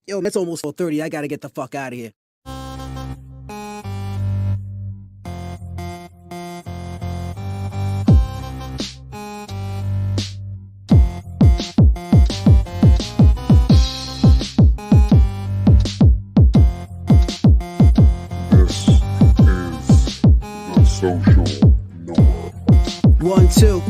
Yo, it's almost 4:30. I gotta get the fuck out of here. This is the social norm. 1, 2.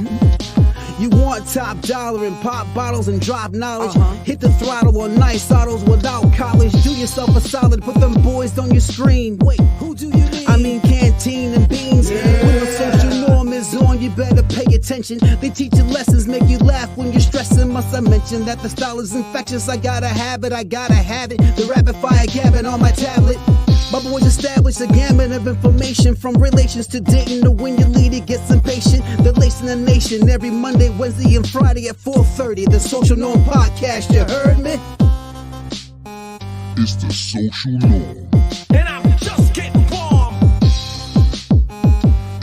You want top dollar and pop bottles and drop knowledge. Hit the throttle on nice autos without college. Do yourself a solid, put them boys on your screen. Wait, who do you mean? I mean canteen and beans. When the social norm is on, you better pay attention. They teach you lessons, make you laugh when you're stressing. Must I mention that the style is infectious? I gotta have it, The rapid fire gabbing on my tablet. My boys established a gamut of information, from relations to dating to when your leader gets impatient. They're lacing the nation every Monday, Wednesday, and Friday at 4:30. The Social Norm Podcast, you heard me? It's the social norm. And I'm just getting warm.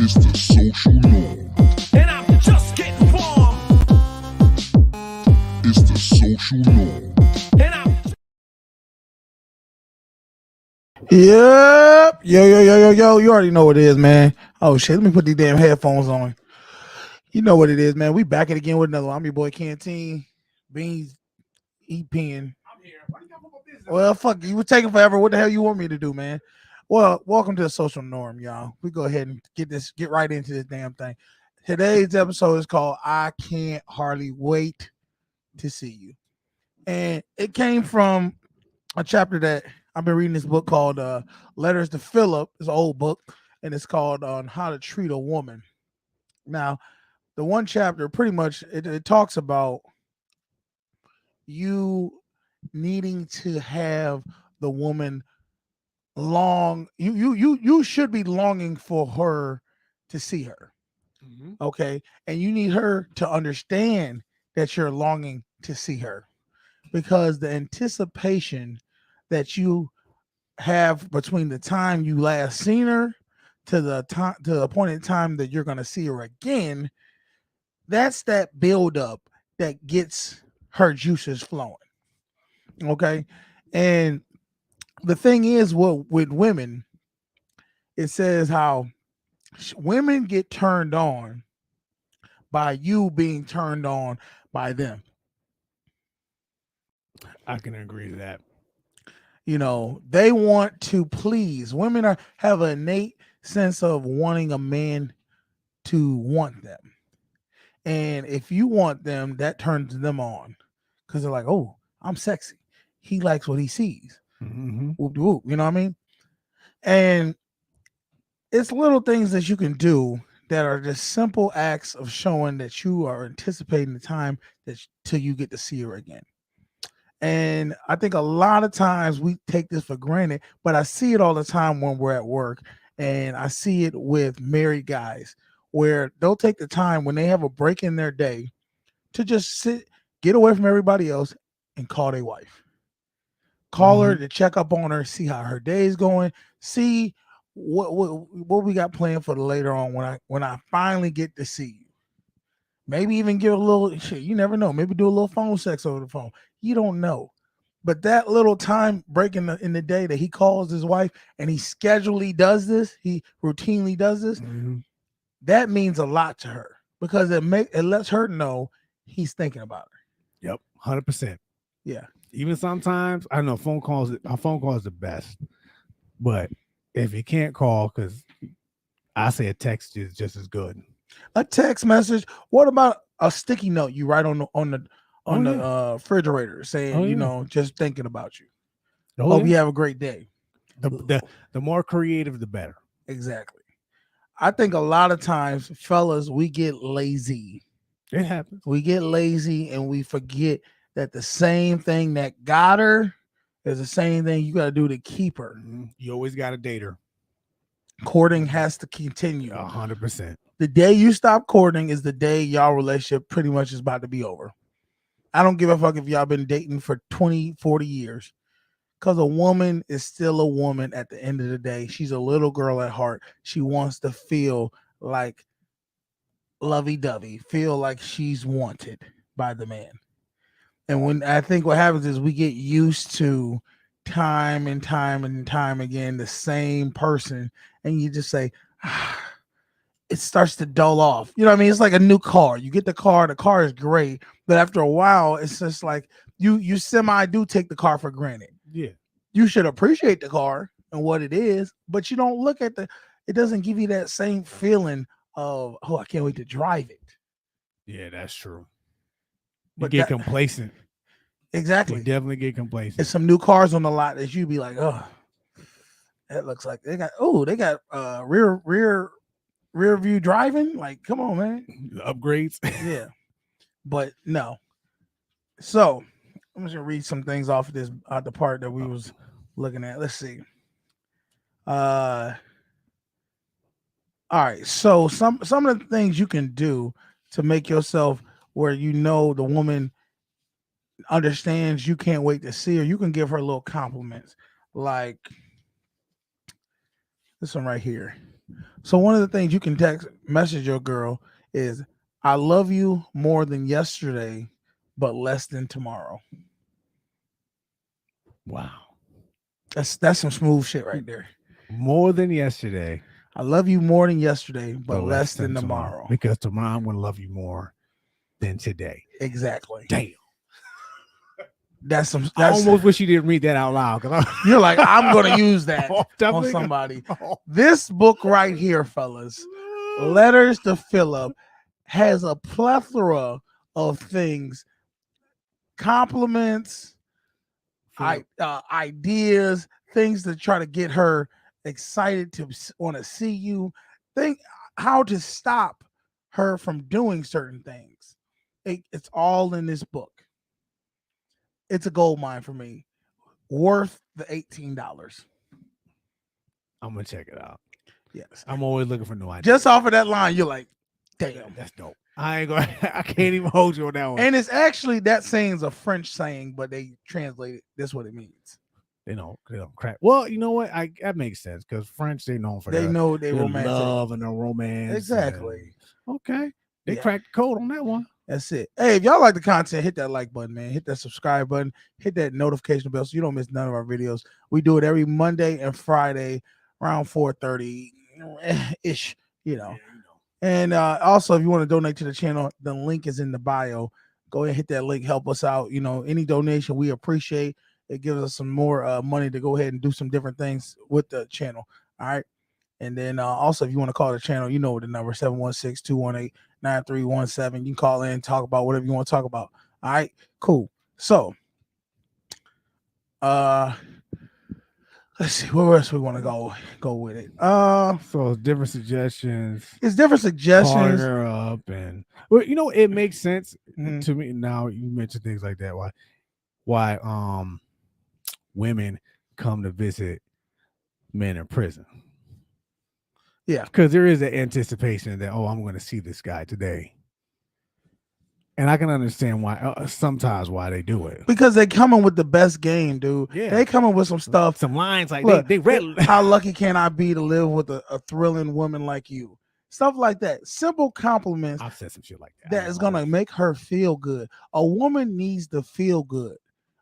It's the social norm. And I'm just getting warm. It's the social norm. And I'm Yep. Yo. You already know what it is, man. Oh, shit. Let me put these damn headphones on. You know what it is, man. We back at again with another one. I'm your boy, Canteen. Beans, E-Pen. I'm here. Why you got my business? Well, fuck. You were taking forever. What the hell you want me to do, man? Well, welcome to the Social Norm, y'all. We go ahead and get right into this damn thing. Today's episode is called I Can't Hardly Wait to See You. And it came from a chapter that I've been reading, this book called Letters to Philip. It's an old book, and it's called On How to Treat a Woman. Now, the one chapter pretty much it talks about you needing to have the woman long. You should be longing for her to see her. Okay, and you need her to understand that you're longing to see her, because the anticipation that you have between the time you last seen her to the appointed time that you're going to see her again, that's that build up that gets her juices flowing. Okay, and the thing is, with women, it says how women get turned on by you being turned on by them. I can agree to that. You know, they want to please. Women have an innate sense of wanting a man to want them. And if you want them, that turns them on, because they're like, oh, I'm sexy. He likes what he sees. Whoop, whoop, you know what I mean? And it's little things that you can do that are just simple acts of showing that you are anticipating the time till you get to see her again. And I think a lot of times we take this for granted, but I see it all the time when we're at work, and I see it with married guys where they'll take the time when they have a break in their day to just sit, get away from everybody else, and call their wife. Call her to check up on her, see how her day is going, see what we got planned for later on when I finally get to see you. Maybe even give a little shit. You never know. Maybe do a little phone sex over the phone. You don't know. But that little time break in the day that he calls his wife and he routinely does this, that means a lot to her, because it lets her know he's thinking about her. Yep, 100%. Yeah. Even sometimes, I know our phone call is the best, but if you can't call, because I say a text is just as good. A text message. What about a sticky note you write on the refrigerator saying, just thinking about you. Hope you have a great day. The more creative, the better. Exactly. I think a lot of times, fellas, we get lazy. It happens. We get lazy and we forget that the same thing that got her is the same thing you got to do to keep her. You always got to date her. Courting has to continue. 100%. The day you stop courting is the day y'all relationship pretty much is about to be over. I don't give a fuck if y'all been dating for 20, 40 years, because a woman is still a woman at the end of the day. She's a little girl at heart. She wants to feel like lovey-dovey, feel like she's wanted by the man. And when I think what happens is we get used to time and time and time again the same person, and you just say, it starts to dull off. You know what I mean? It's like a new car. You get the car is great, but after a while, it's just like you semi do take the car for granted. Yeah. You should appreciate the car and what it is, but you don't look at it doesn't give you that same feeling of, oh, I can't wait to drive it. Yeah, that's true. You But get that- complacent. Exactly. You definitely get complacent. There's some new cars on the lot that you'd be like, oh, that looks like they got rear view driving. Like, come on, man. The upgrades. Yeah. But no. So I'm just gonna read some things off of this the part that we was looking at. Let's see. All right. So some of the things you can do to make yourself where you know the woman understands you can't wait to see her. You can give her little compliments, like this one right here. So one of the things you can message your girl is, "I love you more than yesterday, but less than tomorrow." Wow. That's some smooth shit right there. More than yesterday, I love you more than yesterday, but less than tomorrow. Because tomorrow I'm going to love you more than today. Exactly. Damn. That's I almost wish you didn't read that out loud. You're like, I'm going to use that Oh, on definitely. somebody. This book right here, fellas, Letters to Philip, has a plethora of things, compliments, ideas, things to try to get her excited to want to see you. Think how to stop her from doing certain things. It's all in this book. It's a gold mine for me. Worth the $18. I'm going to check it out. Yes. I'm always looking for new ideas. Just off of that line, you're like, damn. That's dope. I can't even hold you on that one. And it's actually, that saying's a French saying, but they translate it. That's what it means. They don't crack. Well, you know what? That makes sense because French, they known for They know they their romantic. love and their romance. Exactly. Okay. They Yeah. cracked the code on that one. That's it. Hey, if y'all like the content, hit that like button, man. Hit that subscribe button. Hit that notification bell so you don't miss none of our videos. We do it every Monday and Friday around 4:30 ish, you know. And also, if you want to donate to the channel, the link is in the bio. Go ahead and hit that link. Help us out. You know, any donation we appreciate. It gives us some more money to go ahead and do some different things with the channel. All right. And then also, if you want to call the channel, you know the number 716-218-9317. You can call in, talk about whatever you want to talk about. All right, cool. So, let's see where else we want to go with it. So it's different suggestions. It's different Calling suggestions. her up and well, you know, it makes sense Mhm. to me. Now you mentioned things like that. Why women come to visit men in prison. Yeah. Because there is an anticipation that, I'm going to see this guy today. And I can understand why sometimes why they do it. Because they coming with the best game, dude. Yeah. They coming with some stuff. Some lines like Look, they read. How lucky can I be to live with a thrilling woman like you? Stuff like that. Simple compliments. I've said some shit like that. That is gonna make her feel good. A woman needs to feel good.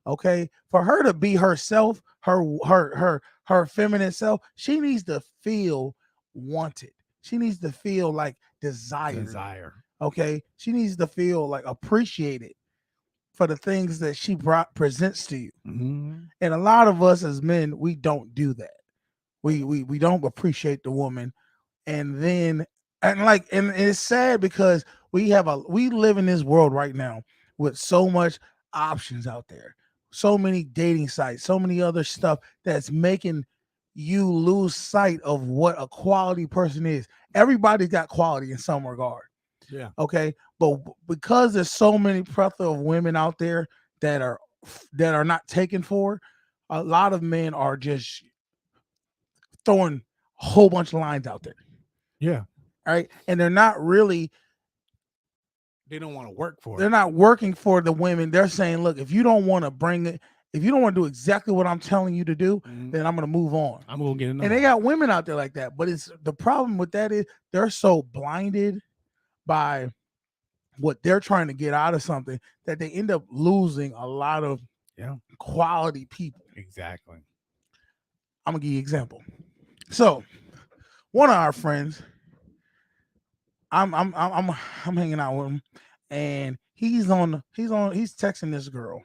Okay, for her to be herself, her feminine self, she needs to feel wanted. She needs to feel like desired. Okay, she needs to feel like appreciated for the things that she presents to you. Mm-hmm. And a lot of us as men, we don't do that. We don't appreciate the woman, and it's sad because we live in this world right now with so much options out there, so many dating sites, so many other stuff that's making you lose sight of what a quality person is. Everybody's got quality in some regard. Yeah. Okay. But because there's so many plethora of women out there that are not taken for, a lot of men are just throwing a whole bunch of lines out there. Yeah. Right. And they're not really. They don't want to work for it. They're not working for the women. They're saying, look, if you don't want to bring it, if you don't want to do exactly what I'm telling you to do, then I'm going to move on. I'm going to get another. And they got women out there like that. But the problem with that is they're so blinded by what they're trying to get out of something, that they end up losing a lot of quality people. Exactly. I'm gonna give you an example. So one of our friends, I'm hanging out with him, and he's texting this girl,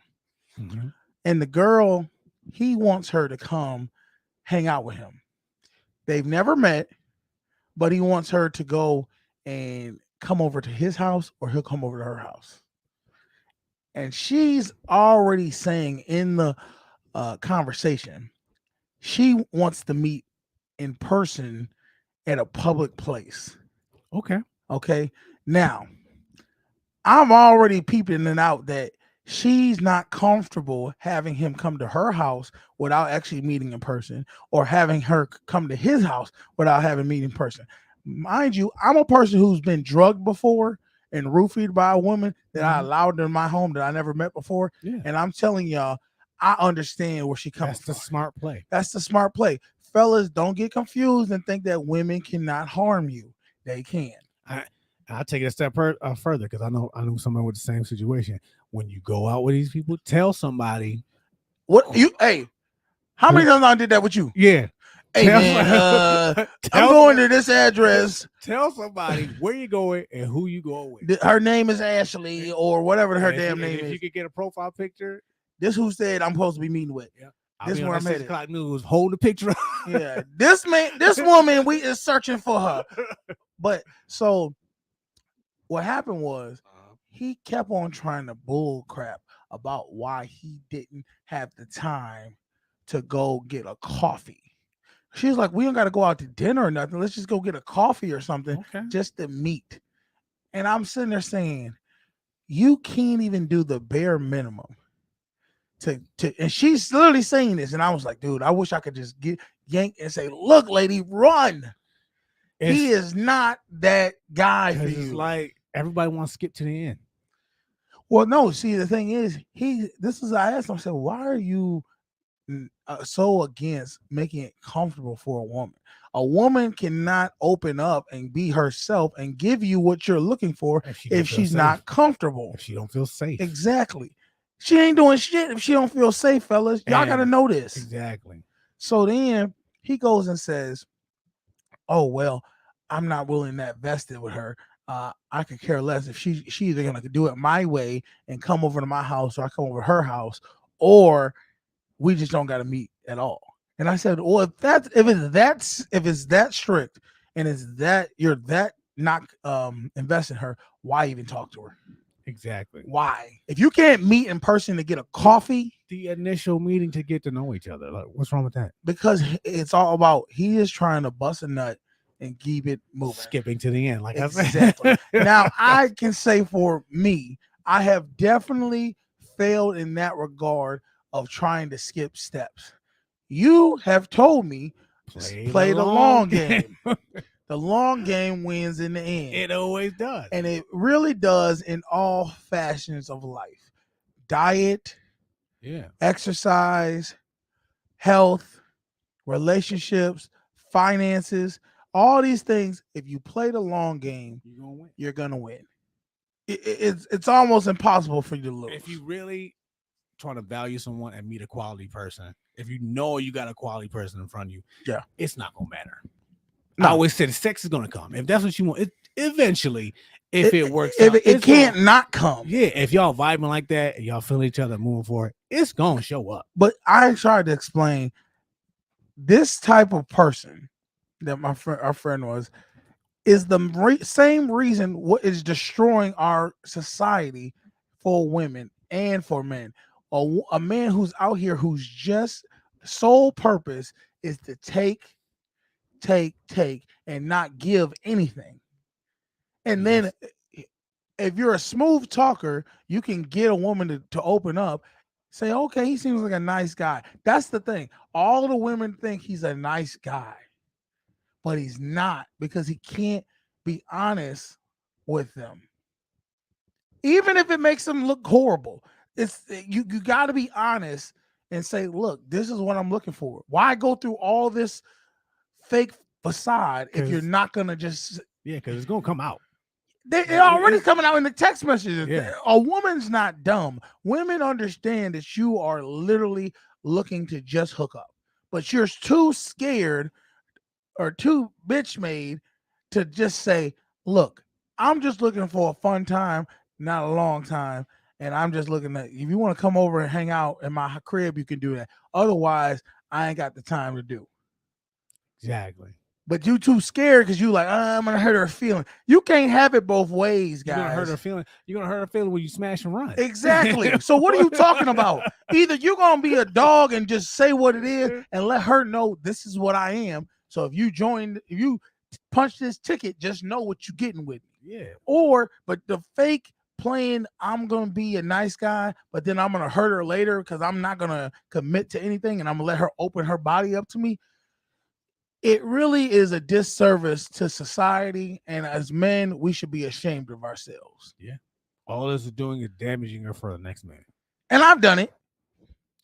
and the girl, he wants her to come hang out with him. They've never met, but he wants her to go and come over to his house, or he'll come over to her house. And she's already saying in the conversation, she wants to meet in person at a public place. Okay. Now, I'm already peeping it out that she's not comfortable having him come to her house without actually meeting in person, or having her come to his house without having meeting in person. Mind you, I'm a person who's been drugged before and roofied by a woman that I allowed in my home that I never met before. Yeah. And I'm telling y'all, I understand where she comes from. That's the smart play. That's the smart play. Fellas, don't get confused and think that women cannot harm you. They can. I'll take it a step further, because I know someone with the same situation. When you go out with these people, tell somebody. How many times I did that with you? Yeah. Hey, man, I'm going to this address. Tell somebody where you're going and who you going with. Her name is Ashley, or whatever her damn name is. If you could get a profile picture. This who said I'm supposed to be meeting with. Yeah. This where I'm headed. 6 o'clock news. Hold the picture up. Yeah. This woman, we is searching for her. But so what happened was, he kept on trying to bull crap about why he didn't have the time to go get a coffee. She's like, we don't got to go out to dinner or nothing. Let's just go get a coffee or something, just to meet. And I'm sitting there saying, you can't even do the bare minimum to and she's literally saying this. And I was like, dude, I wish I could just get yanked and say, look, lady, run. He is not that guy for you. It's like everybody wants to skip to the end. Well, no, see, the thing is, I asked him, I said, why are you so against making it comfortable for a woman? A woman cannot open up and be herself and give you what you're looking for if she's not comfortable. If she don't feel safe. Exactly. She ain't doing shit if she don't feel safe, fellas. Y'all got to know this. Exactly. So then he goes and says, oh, well, I'm not willing that vested with her. I could care less if she either gonna do it my way and come over to my house, or I come over to her house, or we just don't got to meet at all. And I said, well, if it's that strict, and it's that you're that not invested in her, why even talk to her? Exactly. Why? If you can't meet in person to get a coffee, the initial meeting to get to know each other, like, what's wrong with that? Because it's all about, he is trying to bust a nut and keep it moving, skipping to the end, like exactly. I said. Now, I can say for me, I have definitely failed in that regard of trying to skip steps. You have told me play the long game. The long game wins in the end. It always does, and it really does in all fashions of life: diet, exercise, health, relationships, finances. All these things, if you play the long game, you're gonna win. It's almost impossible for you to lose. If you really trying to value someone and meet a quality person, if you know you got a quality person in front of you, it's not gonna matter. No. I always say the sex is gonna come. If that's what you want, eventually, if it works out, it can't not come. Yeah, if y'all vibing like that and y'all feel each other moving forward, it's gonna show up. But I tried to explain this type of person that our friend was, is the same reason what is destroying our society for women and for men. A man who's out here whose just sole purpose is to take and not give anything. And then if you're a smooth talker, you can get a woman to open up, say, okay, he seems like a nice guy. That's the thing. All the women think he's a nice guy, but he's not, because he can't be honest with them. Even if it makes them look horrible, it's you got to be honest and say, look, this is what I'm looking for. Why go through all this fake facade if you're not gonna just because it's gonna come out. They're already coming out in the text messages. Yeah. A woman's not dumb. Women understand that you are literally looking to just hook up, but you're too scared or too bitch made to just say, look, I'm just looking for a fun time, not a long time. And I'm just looking at, if you want to come over and hang out in my crib, you can do that. Otherwise, I ain't got the time to do. Exactly. But you too scared because you like, I'm gonna hurt her feeling. You can't have it both ways, guys. You're gonna hurt her feeling. You're gonna hurt her feeling when you smash and run. Exactly. So what are you talking about? Either you're gonna be a dog and just say what it is and let her know this is what I am. So if you punch this ticket, just know what you're getting with me. Yeah. Or, but the fake playing, I'm gonna be a nice guy, but then I'm gonna hurt her later because I'm not gonna commit to anything and I'm gonna let her open her body up to me. It really is a disservice to society, and as men, we should be ashamed of ourselves. Yeah. All this is doing is damaging her for the next man. And I've done it.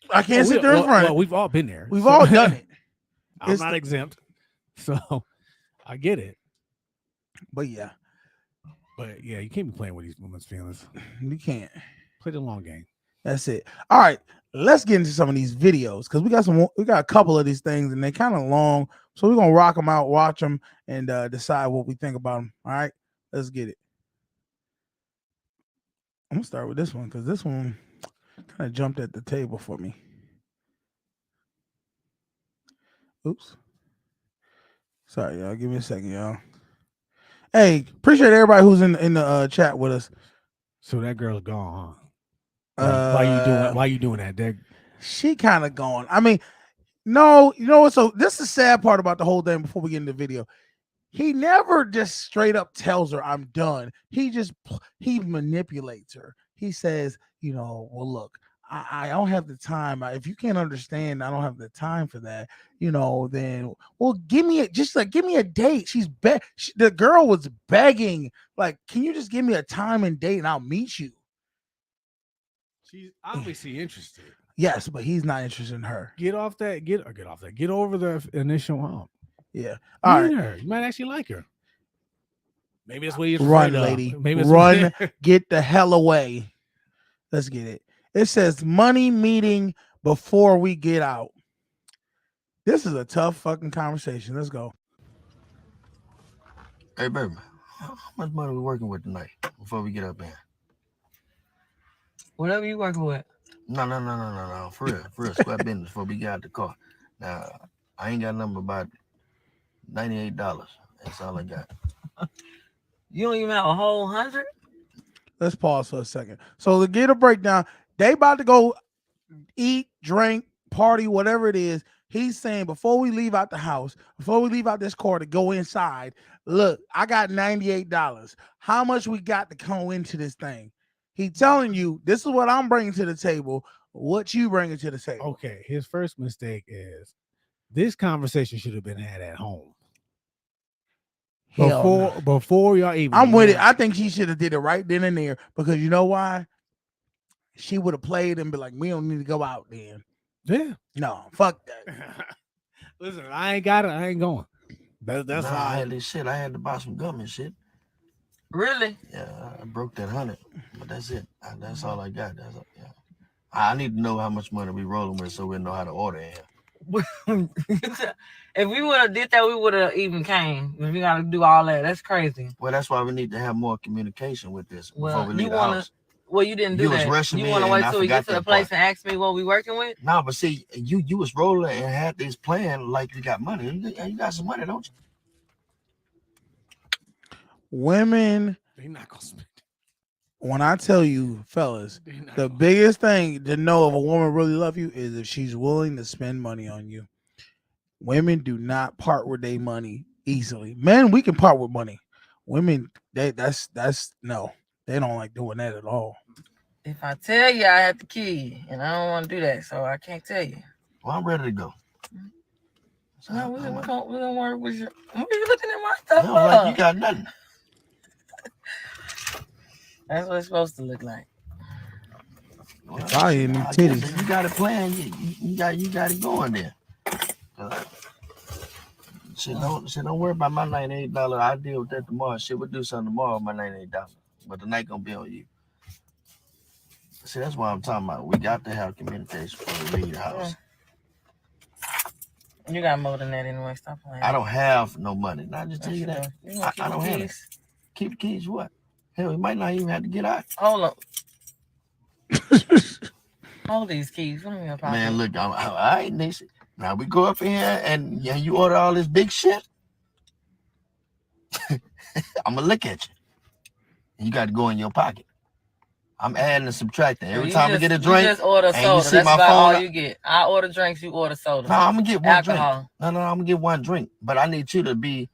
I can't sit there in front. Well, we've all been there. We've all done it. I'm not exempt, so I get it. But yeah, you can't be playing with these women's feelings. You can't play the long game. That's it. All right, let's get into some of these videos because we got a couple of these things and they're kind of long. So we're gonna rock them out, watch them, and decide what we think about them. All right, let's get it. I'm gonna start with this one because this one kind of jumped at the table for me. Oops. Sorry, y'all. Give me a second, y'all. Hey, appreciate everybody who's in the chat with us. So that girl's gone, huh? Why you doing that? She kind of gone. I mean, no, you know what? So this is the sad part about the whole thing. Before we get into the video, he never just straight up tells her I'm done. He manipulates her. He says, well, look, I don't have the time. If you can't understand, I don't have the time for that. Then give me a date. The girl was begging, like, can you just give me a time and date and I'll meet you? She's obviously interested. Yes, but he's not interested in her. Get off that. Get off that. Get over the initial hump. Yeah. All right. Her. You might actually like her. Maybe that's what you're run, lady. Run. Get the hell away. Let's get it. It says money meeting before we get out. This is a tough fucking conversation. Let's go. Hey, baby, how much money we working with tonight before we get up there? Whatever you working with. No. For real. Square business before we get out the car. Now, I ain't got nothing about $98. That's all I got. You don't even have a whole 100? Let's pause for a second. So to get a breakdown, they about to go eat, drink, party, whatever it is. He's saying before we leave out the house, before we leave out this car to go inside, look, I got $98. How much we got to go into this thing? He's telling you, this is what I'm bringing to the table. What you bringing to the table? Okay, his first mistake is this conversation should have been had at home. Before y'all even. I'm with it. I think she should have did it right then and there because you know why? She would have played and be like, we don't need to go out then. Yeah. No, fuck that. Listen, I ain't got it. I ain't going. That's how I had this shit. I had to buy some gum and shit. Really? Yeah, I broke that 100, but that's it. That's all I got. Yeah. I need to know how much money we rolling with so we know how to order it. If we would have did that, we would have even came. If we got to do all that, that's crazy. Well, that's why we need to have more communication with this before we leave the house. Well, you didn't do that. You was rushing me. You want to wait till we get to the place and ask me what we working with? No, but see, you was rolling and had this plan like you got money. You got some money, don't you? Women, they're not gonna spend. When I tell you, fellas, the biggest thing to know if a woman really love you is if she's willing to spend money on you. Women do not part with their money easily. Men, we can part with money. Women, that's no. They don't like doing that at all. If I tell you, I have to kill you, and I don't want to do that, so I can't tell you. Well, I'm ready to go. So no, we're gonna work with you. What are you looking at my stuff? No, like you got nothing. That's what it's supposed to look like. Well, in them titties. You got a plan. You got it going there. Shit, don't worry about my $98. I'll deal with that tomorrow. Shit, we'll do something tomorrow with my $98. But the night gonna be on you. See, that's what I'm talking about. We got to have communication before we leave the house. You got more than that anyway. Stop playing. I don't have no money. Not just tell you that. I don't have it. Keys? Keep the keys what? Hell, we might not even have to get out. Hold up. Hold these keys. Put them in your pocket. Man, look, all right, Nisi. Now we go up in here and you order all this big shit. I'm gonna look at you. You got to go in your pocket. I'm adding and subtracting. Every time I get a drink, you just order soda. see That's my about phone all you get. I order drinks, you order soda. No, I'm gonna get one Alcohol. drink. No, I'm gonna get one drink. But I need you to be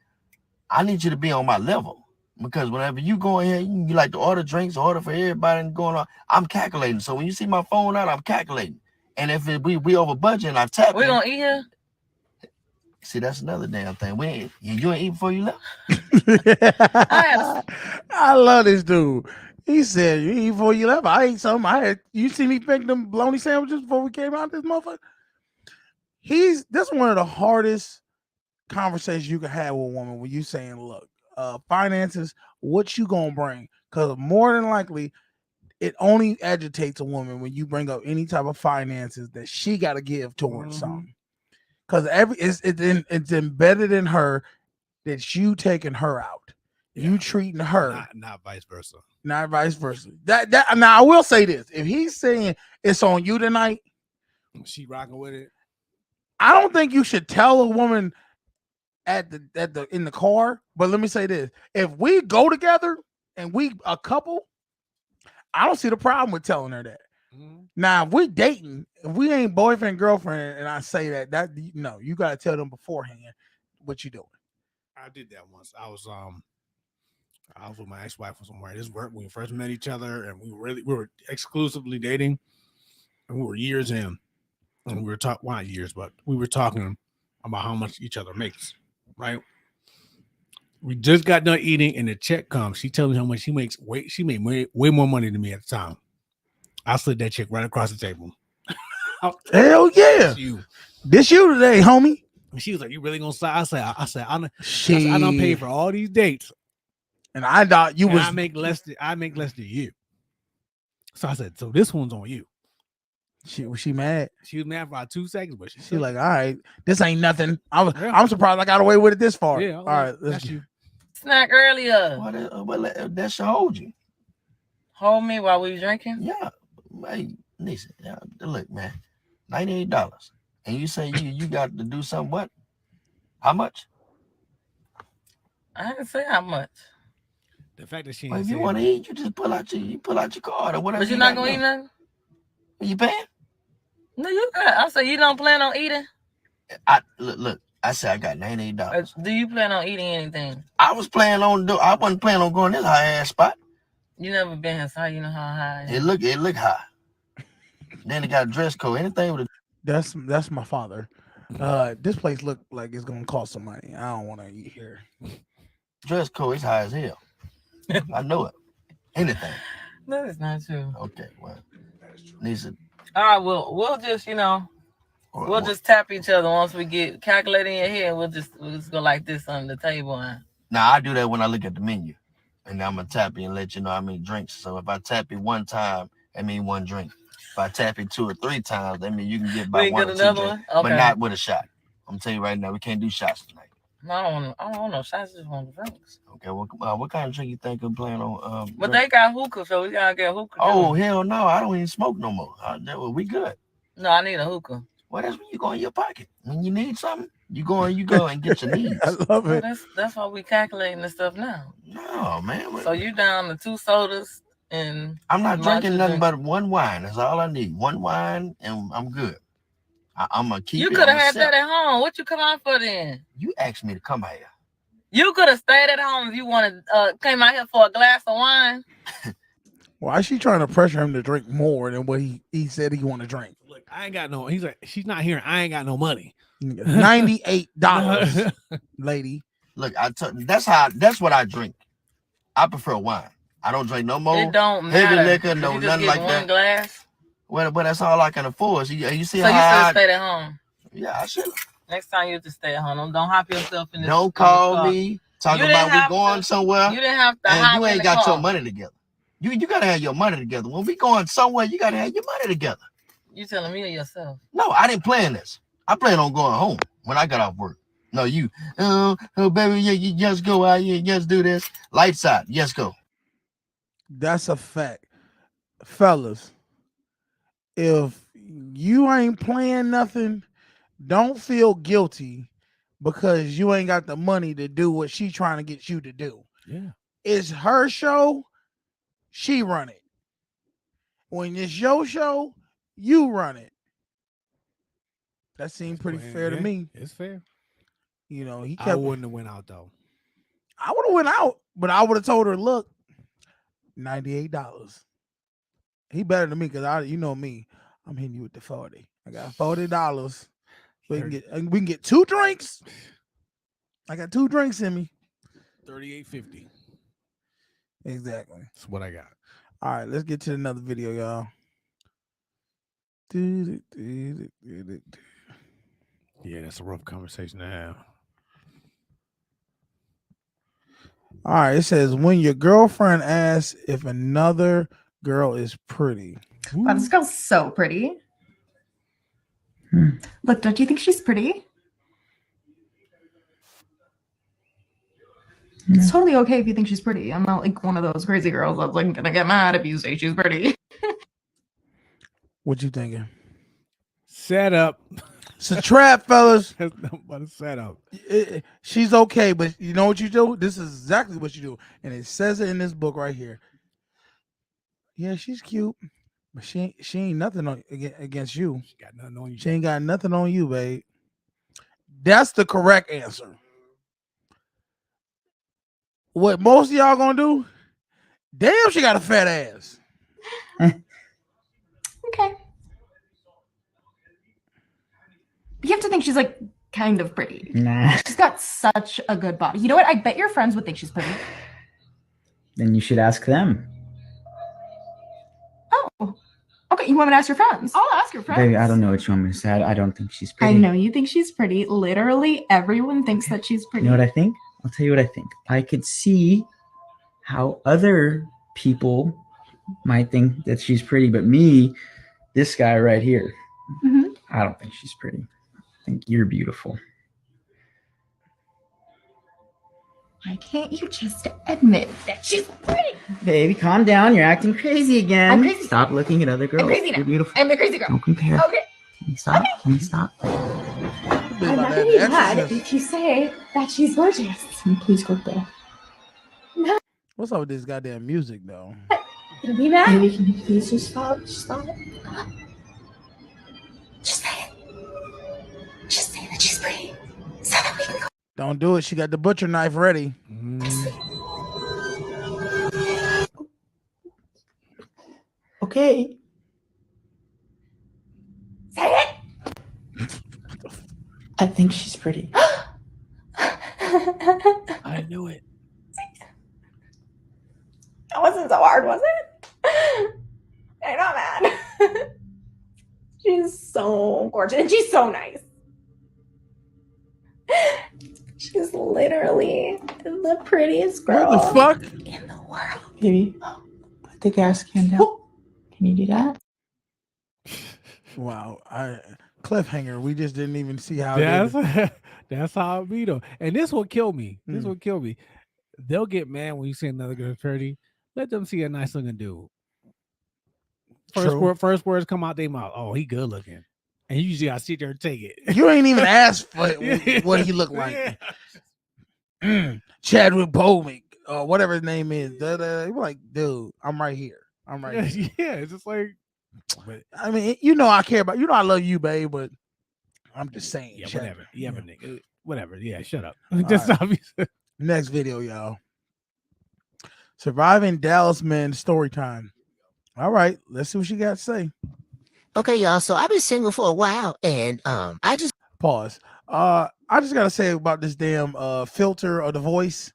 on my level. Because whenever you go in here, you like to order drinks, order for everybody and going on. I'm calculating. So when you see my phone out, I'm calculating. And if we over budget and I tap we gonna eat here? See, that's another damn thing. You ain't eat before you left? I love this dude. He said, you eat before you left. I ate something. You see me pick them bologna sandwiches before we came out this motherfucker? This is one of the hardest conversations you can have with a woman when you saying, look, finances, what you gonna bring? Because more than likely, it only agitates a woman when you bring up any type of finances that she got to give towards something. Because it's embedded in her that you taking her out, you treating her, not vice versa. Not vice versa. That now I will say this: if he's saying it's on you tonight, she rocking with it. I don't think you should tell a woman in the car. But let me say this: if we go together and we a couple, I don't see the problem with telling her that. Now, if we dating, if we ain't boyfriend, girlfriend, and I say that no, you gotta tell them beforehand what you doing. I did that once. I was with my ex-wife somewhere. This work when we first met each other, and we were exclusively dating, and we were years in, and we were talking not years, but we were talking about how much each other makes. Right? We just got done eating, and the check comes. She tells me how much she makes. She made way more money than me at the time. I slid that chick right across the table. Hell yeah! This you today, homie. And she was like, "You really gonna slide?" I said, I don't pay for all these dates, and I thought you was. I make less than you. So I said, "So this one's on you." Was she mad? She was mad for about 2 seconds, but she like, "All right, this ain't nothing." I'm surprised I got away with it this far. Yeah, all right, that's you. Snack earlier. Well, that should hold you. Hold me while we drinking? Yeah. Hey, listen, look, man, $98, and you say you got to do something. What? How much? I didn't say how much. The fact that she. If you want to eat, you just pull out your card or whatever. But you're not gonna eat nothing. Are you paying? No, you got. I said you don't plan on eating. Look. I said I got $98. Do you plan on eating anything? I wasn't planning on going this high ass spot. You never been here, so you know how high it look high. Then it got a dress code. Anything with a that's my father. This place look like it's gonna cost some money. I don't want to eat here. Dress code is high as hell. I know it. Anything. No, it's not true. Okay, well, Lisa. All right, we'll just we'll just tap each other once we get calculating your head. We'll just go like this on the table. Now I do that when I look at the menu. And I'm gonna tap you and let you know how many drinks. So if I tap you one time, that means one drink. If I tap you 2 or 3 times, that means you can get about 1 or 2 drinks, okay. But not with a shot. I'm telling you right now, we can't do shots tonight. No, I don't want no shots. I just want drinks. Okay, well, what kind of drink you think I'm playing on? But they got hookah, so we gotta get hookah. Oh hell no, I don't even smoke no more. We good. No, I need a hookah. Well, that's when you go in your pocket. When you need something, you go and get your needs. I love it. That's why we calculating the stuff now. No, man. So you down to 2 sodas and I'm not drinking nothing but 1 wine. That's all I need. 1 wine and I'm good. I'm gonna keep. You could have had that at home. What you come out for then? You asked me to come here. You could have stayed at home if you wanted. Came out here for a glass of wine. Why is she trying to pressure him to drink more than what he said he want to drink? Look, I ain't got no. He's like, she's not here. I ain't got no money. $98, lady. Look, that's what I drink. I prefer wine. I don't drink no more. It don't matter. Heavy liquor, no nothing like that. Glass. Well, but that's all I can afford. So you see so how you should stay at home. Yeah, I should. Next time you just stay at home. Don't hop yourself in this. Don't call me. Talking about we going somewhere. You didn't have to. And you ain't got your money together. You gotta have your money together. When we going somewhere, you gotta have your money together. You telling me or yourself? No, I didn't plan this. I plan on going home when I got off work. No, you. Oh, baby, yeah, you just go out here, just do this. Lights out, just go. That's a fact, fellas. If you ain't playing nothing, don't feel guilty because you ain't got the money to do what she trying to get you to do. Yeah, it's her show. She run it. When it's your show, you run it. That seemed pretty fair to me. It's fair. You know, he kept. I wouldn't have went out though. I would have went out, but I would have told her, look, $98. He better than me because you know me. I'm hitting you with the 40. I got $40. We can get 2 drinks. I got 2 drinks in me. $38.50. Exactly. That's what I got. All right, let's get to another video, y'all. Yeah, that's a rough conversation to have. All right, it says when your girlfriend asks if another girl is pretty. Wow, this girl's so pretty. Look, don't you think she's pretty? It's totally okay if you think she's pretty. I'm not like one of those crazy girls that's like gonna get mad if you say she's pretty. What you thinking? Set up. It's a trap, fellas. That's nothing but a setup. She's okay, but you know what you do? This is exactly what you do. And it says it in this book right here. Yeah, she's cute, but she ain't nothing against you. She got nothing on you. She ain't got nothing on you, babe. That's the correct answer. What most of y'all gonna do? Damn, she got a fat ass. Okay. You have to think she's like kind of pretty. Nah. She's got such a good body. You know what? I bet your friends would think she's pretty. Then you should ask them. Oh. Okay, you want me to ask your friends? I'll ask your friends. Baby, I don't know what you want me to say. I don't think she's pretty. I know you think she's pretty. Literally everyone thinks that she's pretty. You know what I think? I'll tell you what I think. I could see how other people might think that she's pretty, but me, this guy right here, I don't think she's pretty. I think you're beautiful. Why can't you just admit that she's pretty? Baby, calm down. You're acting crazy again. I'm crazy. Stop looking at other girls. I'm crazy now. You're beautiful. I'm a crazy girl. Don't compare. Okay. Can you stop? Okay. Can you stop? I'm not gonna be mad if you say that she's gorgeous. Can you please go there? What's up with this goddamn music, though? Don't be mad. Baby, can you please just stop? Just stop. Just say it. Just say that she's pretty. So that we can go. Don't do it. She got the butcher knife ready. Okay. Say it. I think she's pretty. I knew it. That wasn't so hard, was it? I'm not mad. She's so gorgeous. And she's so nice. She's literally the prettiest girl What the fuck? in the world. Baby, put the gas can down. Can you do that? Wow. Cliffhanger. We just didn't even see how That's how it be though. And this will kill me. This will kill me. They'll get mad when you say another girl is pretty. Let them see a nice looking dude. First words come out their mouth. Oh, he good looking. And you usually gotta sit there and take it. You ain't even asked for what he looked like. Chadwick Boseman or whatever his name is. You're like, dude, I'm right here. I'm right here. Yeah, it's just like, but I mean, you know I care about you know I love you, babe, but I'm just saying. yeah, whatever. Yeah, but nigga, whatever. Yeah, shut up. All Just right. obvious. Next video, y'all. Surviving Dallas men story time. All right, let's see what she got to say. Okay, y'all. So I've been single for a while, and I just Pause. I just gotta say about this damn filter of the voice.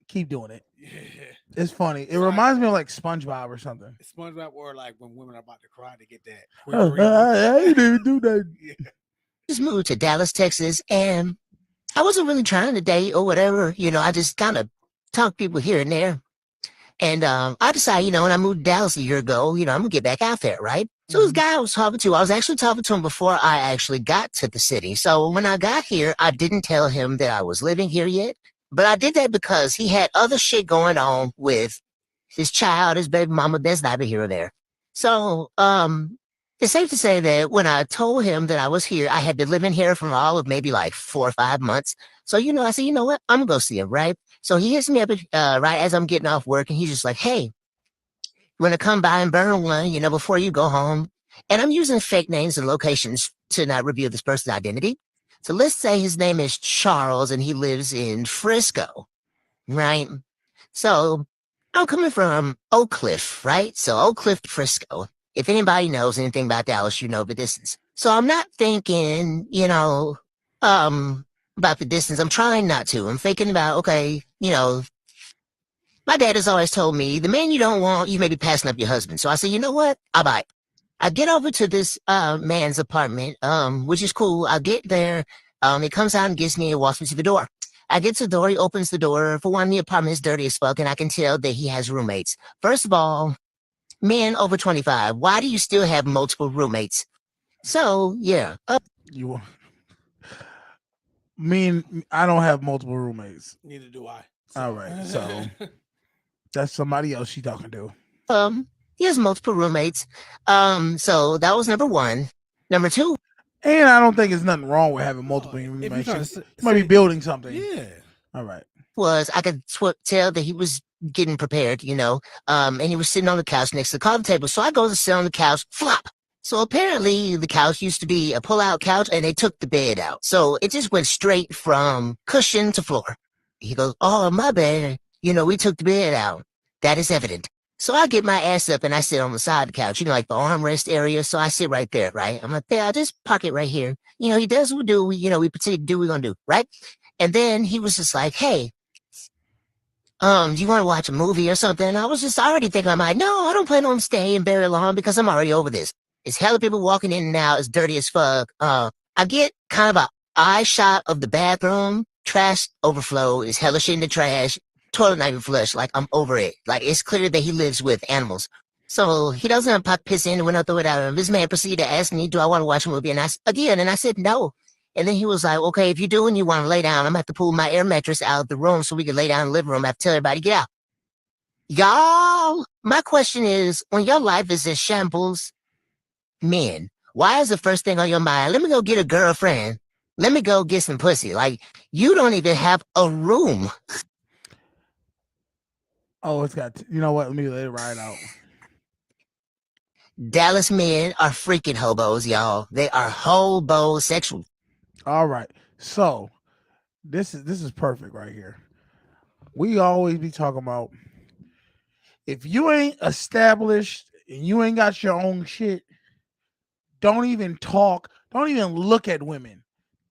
Keep doing it. Yeah. It's funny. It reminds me of like SpongeBob or something. SpongeBob or like when women are about to cry to get that. I didn't even do that. Yeah. just moved to Dallas, Texas, and I wasn't really trying to date or whatever. I just kind of talk to people here and there. And I decided, when I moved to Dallas a year ago, I'm going to get back out there, right? So this guy I was talking to, I was actually talking to him before I actually got to the city. So when I got here, I didn't tell him that I was living here yet. But I did that because he had other shit going on with his child, his baby mama, that's neither here or there. So, it's safe to say that when I told him that I was here, I had been living here for all of maybe like 4 or 5 months. So, I said, you know what? I'm gonna go see him, right? So he hits me up right as I'm getting off work, and he's just like, hey, you want to come by and burn one, before you go home? And I'm using fake names and locations to not reveal this person's identity. So let's say his name is Charles and he lives in Frisco, right? So I'm coming from Oak Cliff, right? So Oak Cliff to Frisco. If anybody knows anything about Dallas, you know the distance. So I'm not thinking, about the distance. I'm trying not to. I'm thinking about, okay, my dad has always told me, the man you don't want, you may be passing up your husband. So I said, you know what? I'll buy it. I get over to this man's apartment, which is cool. I get there. He comes out and gets me and walks me to the door. I get to the door. He opens the door. For one, the apartment is dirty as fuck, and I can tell that he has roommates. First of all, men over 25, why do you still have multiple roommates? So, yeah. You I don't have multiple roommates. Neither do I. So. All right. So that's somebody else she talking to. He has multiple roommates. So that was number one. Number two. And I don't think there's nothing wrong with having multiple roommates. You might be building something. Yeah. All right. I could tell that he was getting prepared, and he was sitting on the couch next to the coffee table. So I go to sit on the couch, flop. So apparently the couch used to be a pull-out couch, and they took the bed out. So it just went straight from cushion to floor. He goes, oh, my bad. We took the bed out. That is evident. So I get my ass up and I sit on the side of the couch, like the armrest area. So I sit right there, right? I'm like, yeah, I just park it right here. He does what we do. We pretend to do what we're going to do, right? And then he was just like, hey, do you want to watch a movie or something? I was just already thinking, I'm like, no, I don't plan on staying very long because I'm already over this. It's hella people walking in and out. It's dirty as fuck. I get kind of an eye shot of the bathroom. Trash overflow. Is hella shit in the trash. Toilet not even flush. Like, I'm over it. Like, it's clear that he lives with animals. So he doesn't pop piss in and went out the without him. This man proceeded to ask me, do I want to watch a movie? And I said no. And then he was like, okay, if you do and you want to lay down, I'm going to have to pull my air mattress out of the room so we can lay down in the living room. I have to tell everybody, get out. Y'all, my question is, when your life is in shambles, men, why is the first thing on your mind, let me go get a girlfriend. Let me go get some pussy. Like, you don't even have a room. Oh, it's got, you know what? Let me let it ride out. Dallas men are freaking hobos, y'all. They are hobosexual. All right. So this is perfect right here. We always be talking about, if you ain't established and you ain't got your own shit, don't even talk. Don't even look at women.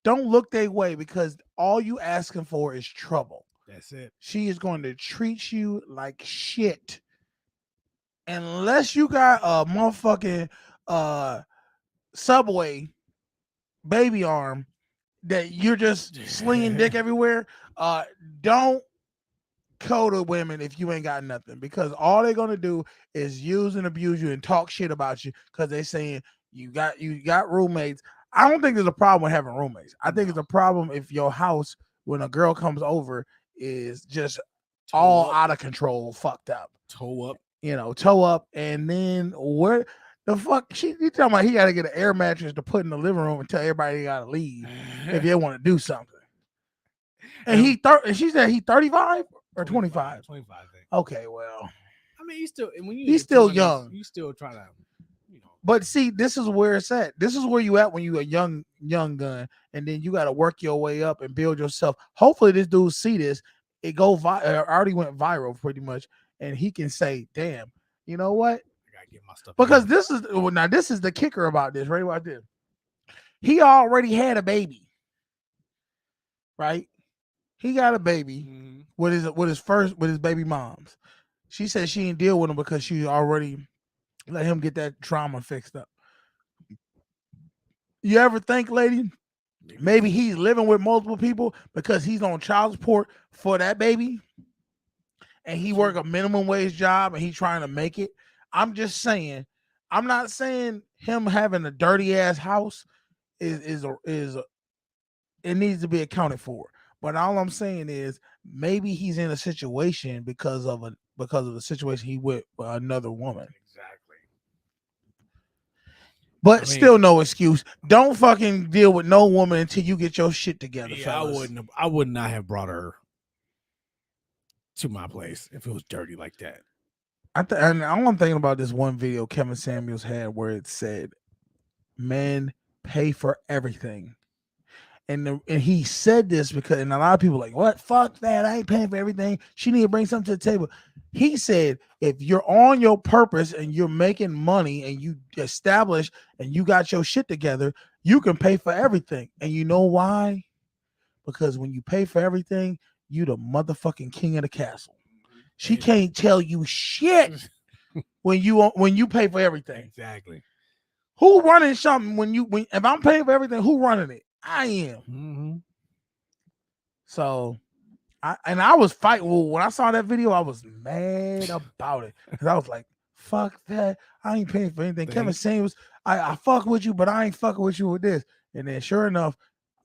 Don't look their way, because all you asking for is trouble. That's it. She is going to treat you like shit. Unless you got a motherfucking Subway baby arm that you're just slinging dick everywhere, don't go to women if you ain't got nothing, because all they're gonna do is use and abuse you and talk shit about you because they saying you got roommates. I don't think there's a problem with having roommates. I think it's a problem if your house, when a girl comes over, is just all out of control, fucked up. Toe up, and then where the fuck you talking about? He got to get an air mattress to put in the living room and tell everybody they got to leave if they want to do something. And she said he 35 or 25. 25. I think. Okay, well, I mean, he's still young. You still trying to, But see, this is where it's at. This is where you at when you a young gun, and then you got to work your way up and build yourself. Hopefully, this dude see this. It already went viral pretty much, and he can say, "Damn, you know what? I gotta get my stuff." Because this is the kicker about this, right? About this, he already had a baby, right? He got a baby with his baby moms. She said she didn't deal with him because she already let him get that trauma fixed up. You ever think, lady, Maybe he's living with multiple people because he's on child support for that baby, and he work a minimum wage job and he's trying to make it. I'm just saying. I'm not saying him having a dirty ass house is it needs to be accounted for. But all I'm saying is maybe he's in a situation because of the situation he with another woman. Exactly. But still no excuse. Don't fucking deal with no woman until you get your shit together, fellas. I would not have brought her to my place if it was dirty like that. And I'm thinking about this one video Kevin Samuels had where it said, "Men pay for everything." And he said this because, and a lot of people are like, what? Fuck that. I ain't paying for everything. She need to bring something to the table. He said, if you're on your purpose and you're making money and you establish and you got your shit together, you can pay for everything. And you know why? Because when you pay for everything, you the motherfucking king of the castle. She can't tell you shit when you pay for everything. Exactly. Who running something if I'm paying for everything, who running it? I am. Mm-hmm. So, I was fighting. Well, when I saw that video, I was mad about it because I was like, "Fuck that! I ain't paying for anything." Kevin Samuels, I fuck with you, but I ain't fucking with you with this. And then, sure enough,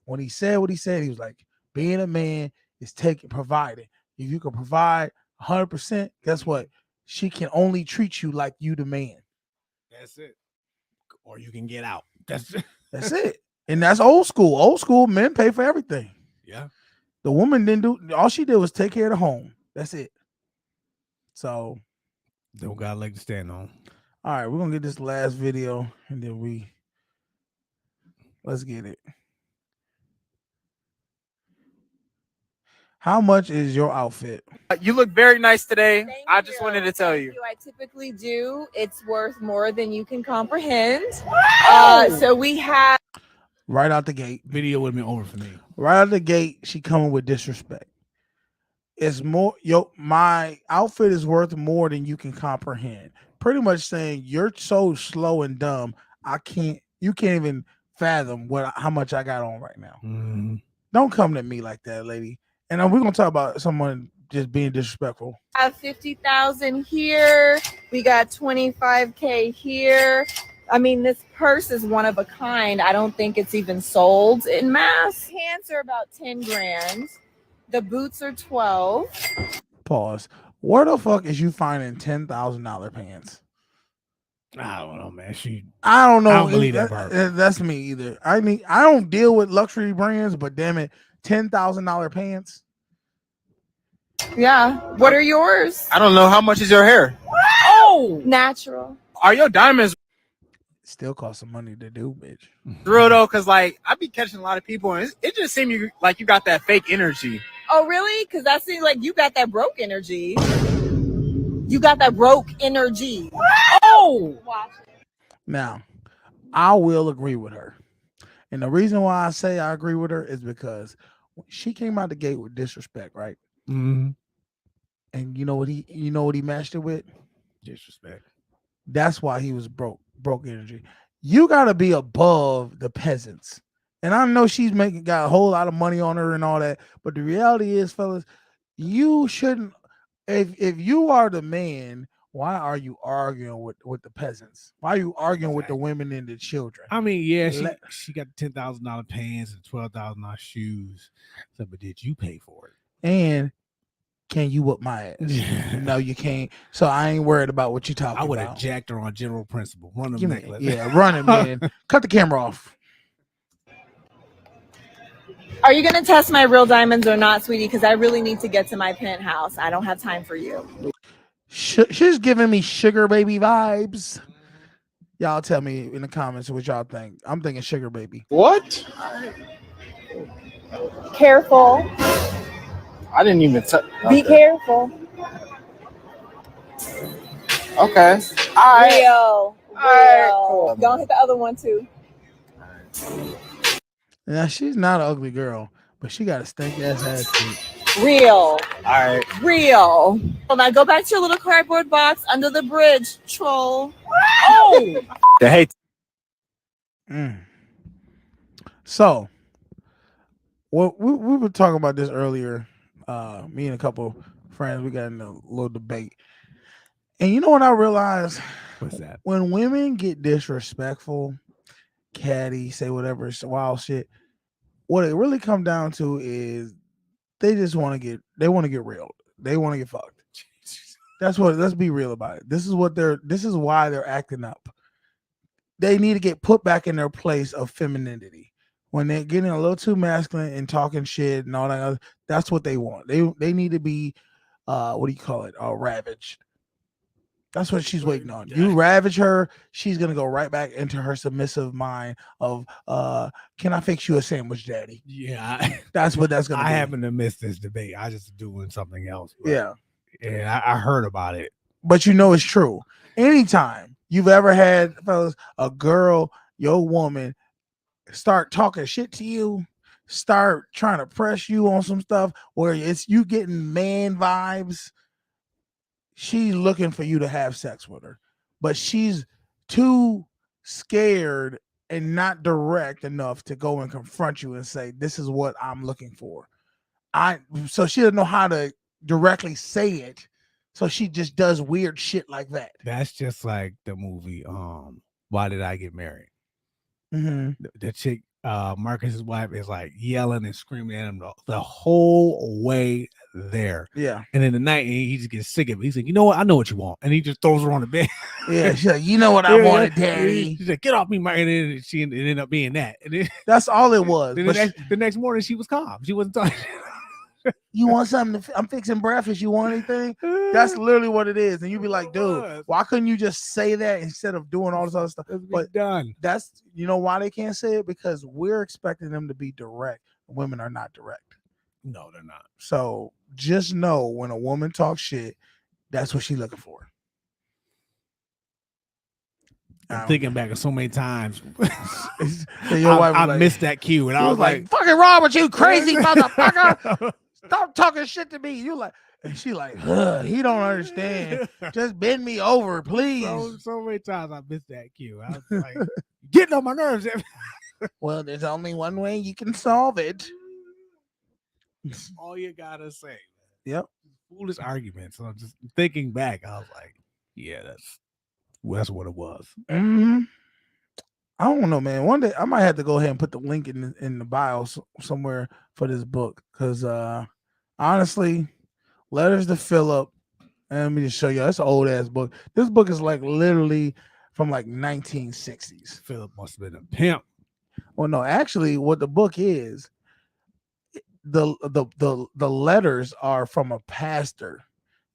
when he said what he said, he was like, "Being a man is providing. If you can provide 100%, guess what? She can only treat you like you the man. That's it. Or you can get out. That's it." And that's old school. Old school men pay for everything. Yeah. The woman didn't do, all she did was take care of the home. That's it. So don't got a leg to stand on. All right, we're gonna get this last video and then let's get it. How much is your outfit? You look very nice today. I just wanted to tell you. I typically do. It's worth more than you can comprehend. Wow. So we have right out the gate. Video would have been over for me. Right out the gate, she coming with disrespect. It's more, my outfit is worth more than you can comprehend. Pretty much saying you're so slow and dumb. You can't even fathom how much I got on right now. Mm-hmm. Don't come to me like that, lady. And we're gonna talk about someone just being disrespectful. have 50,000 here. We got 25K here. I mean, this purse is one of a kind. I don't think it's even sold in mass. Pants are about 10 grand. The boots are 12. Pause. Where the fuck is you finding $10,000 pants? I don't know, man. I don't know. I don't believe that part. That's me either. I mean, I don't deal with luxury brands, but damn it, $10,000 pants. Yeah. What are yours? I don't know. How much is your hair? Oh, natural. Are your diamonds still cost some money to do, bitch? Real though, because like I be catching a lot of people, and it just seems like you got that fake energy. Oh, really? Because that seems like you got that broke energy. You got that broke energy. Oh! Now, I will agree with her. And the reason why I say I agree with her is because she came out the gate with disrespect, right? Mm-hmm. And you know what he matched it with? Disrespect. That's why he was broke energy. You got to be above the peasants. And I know she's got a whole lot of money on her and all that, but the reality is, fellas, you shouldn't. If you are the man, why are you arguing with the peasants? Why are you arguing with the women and the children? I mean, yeah, she got $10,000 pants and $12,000 shoes. So, but did you pay for it? And can you whoop my ass? No, you can't. So I ain't worried about what you talking about. I would have jacked her on general principle. Run them necklace. Yeah, run it, man. Cut the camera off. Are you going to test my real diamonds or not, sweetie? Because I really need to get to my penthouse. I don't have time for you. She's giving me sugar baby vibes. Y'all tell me in the comments what y'all think. I'm thinking sugar baby. What? Careful. I didn't even Be careful. Okay. Real. Cool. Don't hit the other one too. Now she's not an ugly girl, but she got a stink ass feet. Real. All right. Real. Well, now go back to your little cardboard box under the bridge, troll. Oh. The hate. So Well, we were talking about this earlier. Me and a couple friends, we got in a little debate. And you know what I realized? What's that? When women get disrespectful, catty, say whatever wild shit, what it really come down to is they just want to get real. They want to get fucked. That's what, let's be real about it. This is why they're acting up. They need to get put back in their place of femininity. When they're getting a little too masculine and talking shit and all that other, that's what they want. They need to be what do you call it? Ravaged. That's what she's waiting on. You ravage her, she's gonna go right back into her submissive mind of can I fix you a sandwich, daddy? Yeah. That's what that's gonna be. I happen to miss this debate. I just doing something else. Yeah. And I heard about it. But you know it's true. Anytime you've ever had, fellas, a girl, your woman, start talking shit to you, start trying to press you on some stuff where it's you getting man vibes, she's looking for you to have sex with her, but she's too scared and not direct enough to go and confront you and say, this is what I'm looking for. So she doesn't know how to directly say it. So she just does weird shit like that. That's just like the movie Why Did I Get Married? Mm-hmm. The chick, Marcus's wife, is like yelling and screaming at him the whole way there. Yeah. And in the night, he just gets sick of it. He's like, you know what? I know what you want. And he just throws her on the bed. Yeah, she's like, you know what I wanted, daddy. She's like, get off me, Mark. And then it ended up being that. And then, that's all it was. The next morning, she was calm. She wasn't talking. You want something? I'm fixing breakfast. You want anything? That's literally what it is. And you be like, dude, why couldn't you just say that instead of doing all this other stuff? But done. That's, you know why they can't say it? Because we're expecting them to be direct. Women are not direct. No, they're not. So just know when a woman talks shit, that's what she's looking for. I'm thinking back of so many times. I missed that cue. And I was like, fucking wrong with you, crazy motherfucker. Stop talking shit to me. You like, and she like, he don't understand. Just bend me over, please. So many times I missed that cue. I was like, getting on my nerves. Well, there's only one way you can solve it. All you gotta say. Yep. Foolish arguments. So I'm just thinking back. I was like, yeah, that's what it was. Mm-hmm. I don't know, man. One day I might have to go ahead and put the link in the bio somewhere for this book, because honestly, Letters to Philip. And let me just show you. That's an old ass book. This book is like literally from like 1960s. Philip must have been a pimp. Well, no, actually, what the book is, the letters are from a pastor,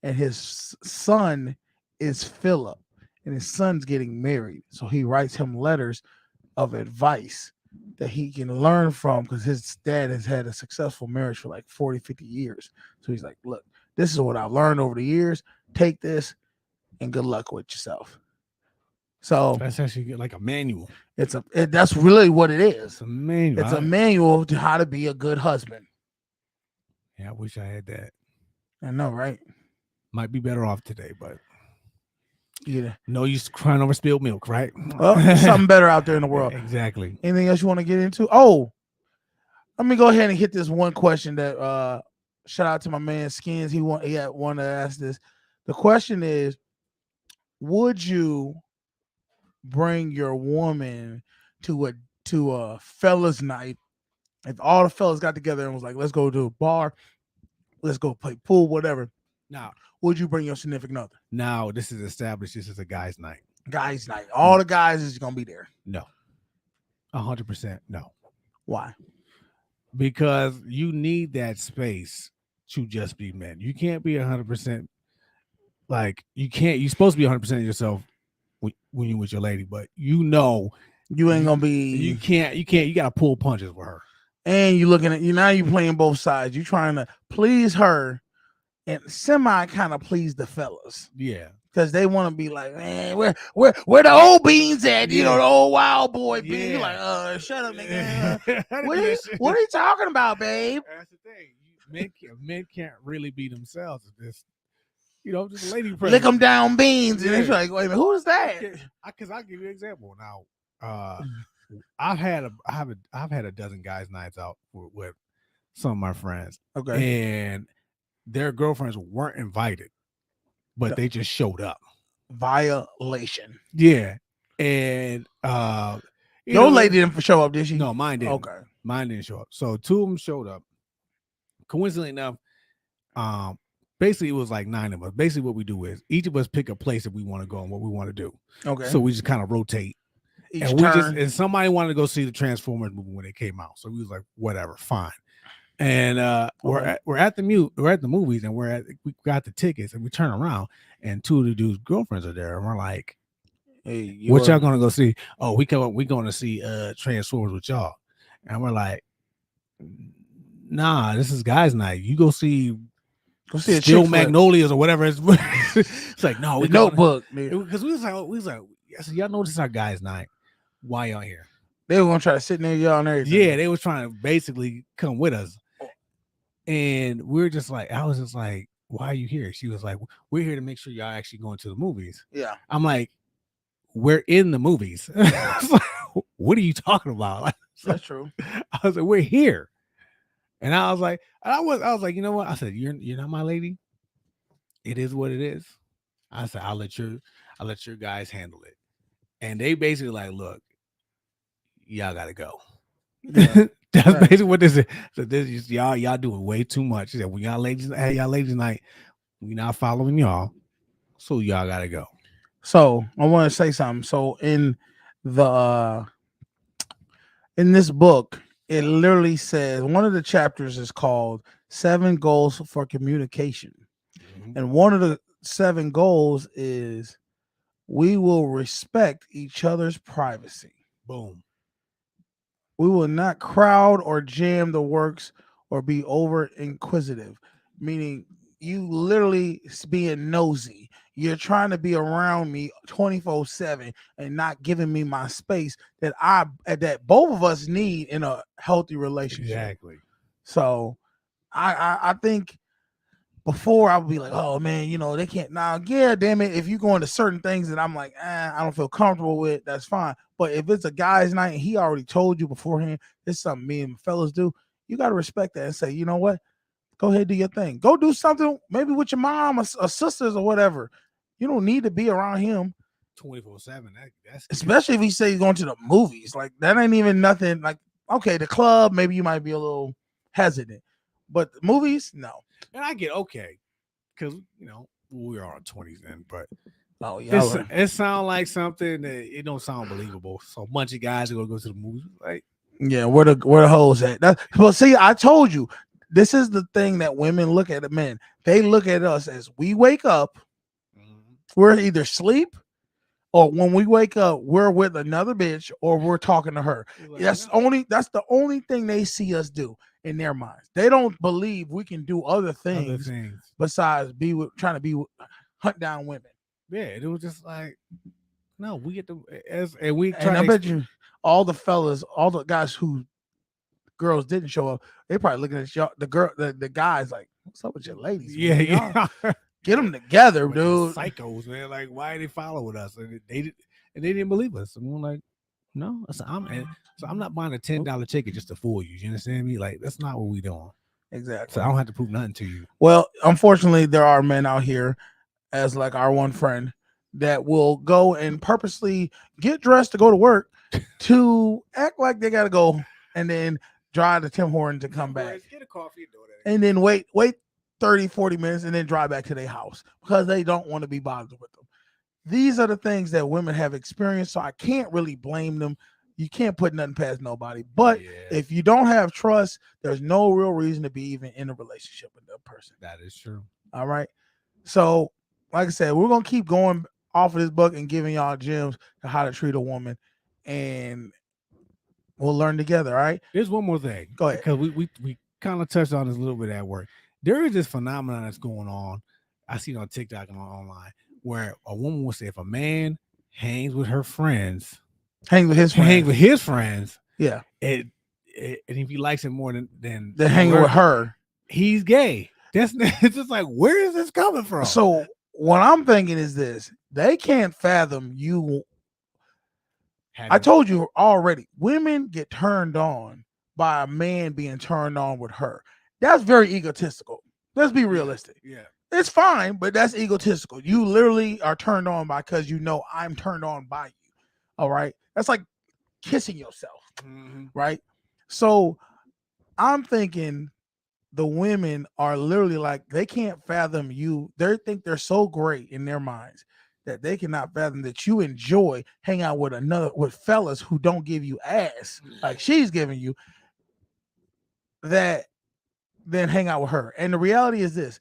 and his son is Philip, and his son's getting married. So he writes him letters of advice that he can learn from, because his dad has had a successful marriage for like 40, 50 years. So he's like, look, this is what I've learned over the years. Take this and good luck with yourself. So that's actually like a manual. That's really what it is. It's a manual. It's a manual to how to be a good husband. Yeah, I wish I had that. I know, right? Might be better off today, but yeah, no use crying over spilled milk, right? Well, there's something better out there in the world. Exactly. Anything else you want to get into? Oh, let me go ahead and hit this one question that shout out to my man Skins. He had one to ask this. The question is, would you bring your woman to a fellas night if all the fellas got together and was like, let's go to a bar, let's go play pool, whatever? Now, would you bring your significant other? Now, this is established. This is a guy's night. Guys' night. All the guys is gonna be there. No. 100% no. Why? Because you need that space to just be men. You can't be 100%. Like, you're supposed to be 100% yourself when you're with your lady, but you ain't gonna be. You can't. You gotta pull punches with her. And you looking at you now. You playing both sides. You trying to please her and semi kind of please the fellas. Yeah. Because they want to be like, man, where the old beans at? You know, the old wild boy beans. You're like, shut up, nigga. What are you talking about, babe? That's the thing. Men can't really be themselves. This, just lady presence. Lick them down beans. And it's like, wait a minute, who is that? Because I'll give you an example. Now, I've had a dozen guys' nights out with some of my friends. Okay. And their girlfriends weren't invited, but they just showed up. Violation. Yeah. And your lady didn't show up, did she? No, mine didn't. Okay. Mine didn't show up. So 2 of them showed up. Coincidentally enough, basically it was like 9 of us. Basically what we do is each of us pick a place that we want to go and what we want to do. Okay. So we just kind of rotate. Each and turn. and somebody wanted to go see the Transformers movie when it came out. So we was like, whatever, fine. And we're at the movies, and we got the tickets, and we turn around, and 2 of the dudes' girlfriends are there, and we're like, "Hey, what y'all gonna go see? Oh, we going to see Transformers with y'all," and we're like, "Nah, this is guys' night. You go see Steel Magnolias or whatever." It's like, no, the Notebook, because we was like, I said, y'all know this is our guys' night. Why y'all here? They were gonna try to sit near y'all and everything. Yeah, they was trying to basically come with us. And we're just like, I was just like, why are you here? She was like, we're here to make sure y'all actually going to the movies. Yeah. I'm like, we're in the movies. Like, what are you talking about? Like, that's true. I was like, we're here. And I was like, I was like, you know what? I said, you're not my lady. It is what it is. I said, I'll let your guys handle it. And they basically like, look, y'all gotta go. Yeah. That's basically what this is. So this is y'all doing way too much. She said, when y'all ladies night, we not following y'all, so y'all gotta go. So I want to say something. So in this book, it literally says one of the chapters is called 7 Goals for Communication. Mm-hmm. And one of the 7 goals is we will respect each other's privacy. Boom. We will not crowd or jam the works or be over inquisitive, meaning you literally being nosy. You're trying to be around me 24/7 and not giving me my space that both of us need in a healthy relationship. Exactly. So I think before I would be like, oh man, they can't now. Yeah, damn it. If you go into certain things that I'm like, I don't feel comfortable with, that's fine. But if it's a guy's night and he already told you beforehand, it's something me and fellas do, you got to respect that and say, you know what? Go ahead, do your thing. Go do something maybe with your mom or sisters or whatever. You don't need to be around him 24/7. That's especially if he say he's going to the movies. Like that ain't even nothing. Like, okay, the club, maybe you might be a little hesitant, but the movies, no. And I get okay, because we are in 20s then, but it sounds like something that it don't sound believable. So a bunch of guys are gonna go to the movies, like, yeah, where the hoes at? Well, see, I told you, this is the thing that women look at the men. They look at us as we wake up, we're either asleep, or when we wake up, we're with another bitch, or we're talking to her. Like, that's the only thing they see us do in their minds. They don't believe we can do other things besides trying to hunt down women. Yeah, it was just like, no, we get and we try. And I bet you all the fellas, all the guys who girls didn't show up, they probably looking at y'all, the guys like, what's up with your ladies? Man? Yeah. Get them together, dude. Psychos, man. Like, why are they following us? And they didn't believe us. And we're like, no. So I'm not buying a $10 ticket just to fool you. You understand me? Like, that's not what we doing. Exactly. So I don't have to prove nothing to you. Well, unfortunately, there are men out here, as like our one friend, that will go and purposely get dressed to go to work to act like they gotta go and then drive to Tim Hortons to come back. Get a coffee and do that. And then wait 30-40 minutes and then drive back to their house because they don't want to be bothered with them. These are the things that women have experienced, so I can't really blame them. You can't put nothing past nobody. But if you don't have trust, there's no real reason to be even in a relationship with that person. That is true. All right. So, like I said, we're going to keep going off of this book and giving y'all gems to how to treat a woman. And we'll learn together, all right? There's one more thing. Go ahead. Because we kind of touched on this a little bit at work. There is this phenomenon that's going on. I see it on TikTok and online where a woman will say if a man hangs with her friends, hangs with his friends, yeah, and if he likes it more than hanging with her, he's gay. It's just like, where is this coming from? So what I'm thinking is this: they can't fathom you. I told you already, women get turned on by a man being turned on with her. That's very egotistical. Let's be realistic. Yeah. It's fine, but that's egotistical. You literally are turned on because you know I'm turned on by you. All right. That's like kissing yourself. Right. So I'm thinking the women are literally like, they can't fathom you. They think they're so great in their minds that they cannot fathom that you enjoy hang out with fellas who don't give you ass like she's giving you, that then hang out with her. And the reality is this: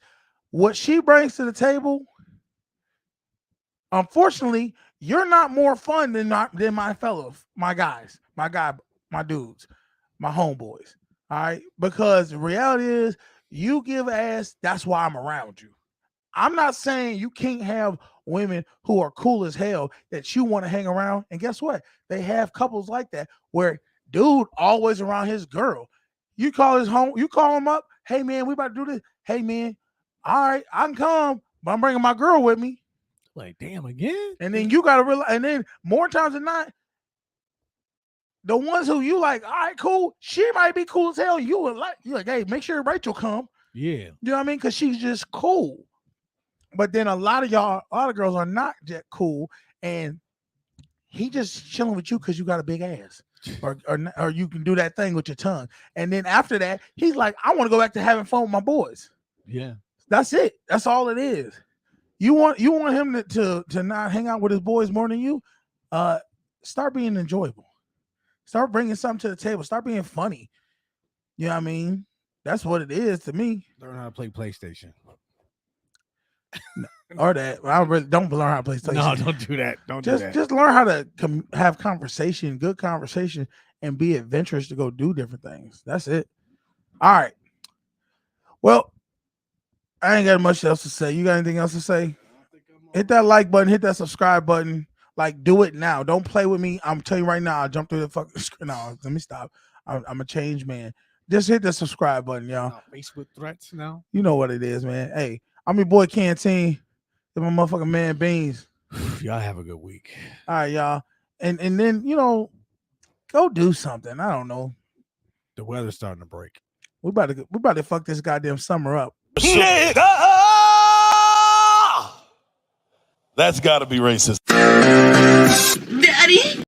what she brings to the table, unfortunately, you're not more fun than my fellows, my guys, my dudes, my homeboys. All right, because the reality is, you give ass. That's why I'm around you. I'm not saying you can't have women who are cool as hell that you want to hang around. And guess what? They have couples like that where dude always around his girl. You call his home, you call him up. Hey man, we about to do this. Hey man, all right, I can come, but I'm bringing my girl with me. Like, damn, again. And then you gotta realize, and then more times than not, the ones who you like, all right, cool. She might be cool as hell. You like, hey, make sure Rachel come. Yeah. You know what I mean? Because she's just cool. But then a lot of girls are not that cool, and he just chilling with you because you got a big ass, or you can do that thing with your tongue. And then after that, he's like, I want to go back to having fun with my boys. Yeah, that's it. That's all it is. You want him to not hang out with his boys more than you. Start being enjoyable. Start bringing something to the table. Start being funny. You know what I mean? That's what it is to me. Learn how to play PlayStation. Or that. I really don't learn how to play PlayStation. No, don't do that. Don't do that. Just learn how to have conversation, good conversation, and be adventurous to go do different things. That's it. All right. Well, I ain't got much else to say. You got anything else to say? Hit that like button. Hit that subscribe button. Like, do it now. Don't play with me. I'm telling you right now. I'll jump through the fucking screen. No, let me stop. I'm a changed man. Just hit the subscribe button, y'all. Facebook threats now. You know what it is, man. Hey, I'm your boy Canteen. My motherfucking man Beans. Y'all have a good week. All right, y'all. And then, go do something. I don't know. The weather's starting to break. We about to fuck this goddamn summer up. That's got to be racist. Daddy?